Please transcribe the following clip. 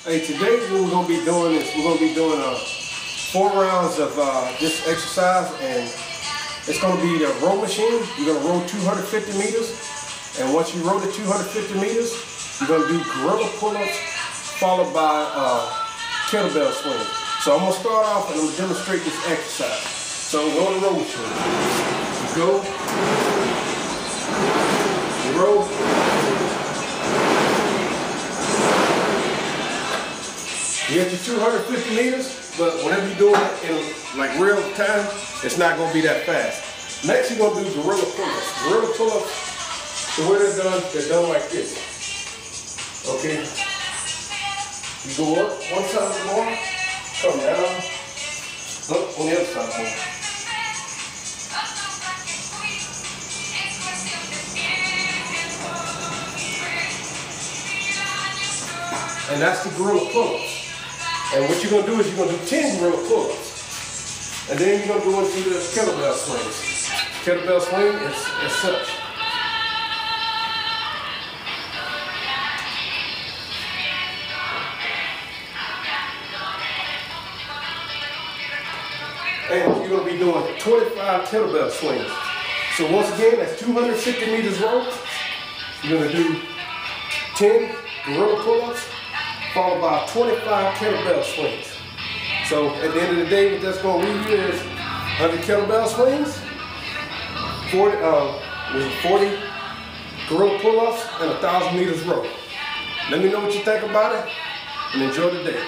Hey, today what we're going to be doing is we're going to be doing 4 rounds of this exercise, and it's going to be the row machine. You're going to row 250 meters, and once you row the 250 meters, you're going to do gorilla pull-ups followed by kettlebell swings. So I'm going to start off and I'm going to demonstrate this exercise. So we're on the row machine. You go, you row. You get your 250 meters, but whenever you're doing it in like real time, it's not going to be that fast. Next, you're going to do gorilla pull-ups. Gorilla pull-ups, the way they're done like this. Okay? You go up one side of the bar, come down, up on the other side of the bar. And that's the gorilla pull-ups. And what you're going to do is you're going to do 10 gorilla pull-ups. And then you're going to go into the kettlebell swings. Kettlebell swing is as such. And you're going to be doing 25 kettlebell swings. So once again, that's 250 meters row. You're going to do 10 gorilla pull-ups, followed by 25 kettlebell swings. So at the end of the day, what that's going to leave you is 100 kettlebell swings, 40 gorilla pull-ups, and 1,000 meters row. Let me know what you think about it, and enjoy the day.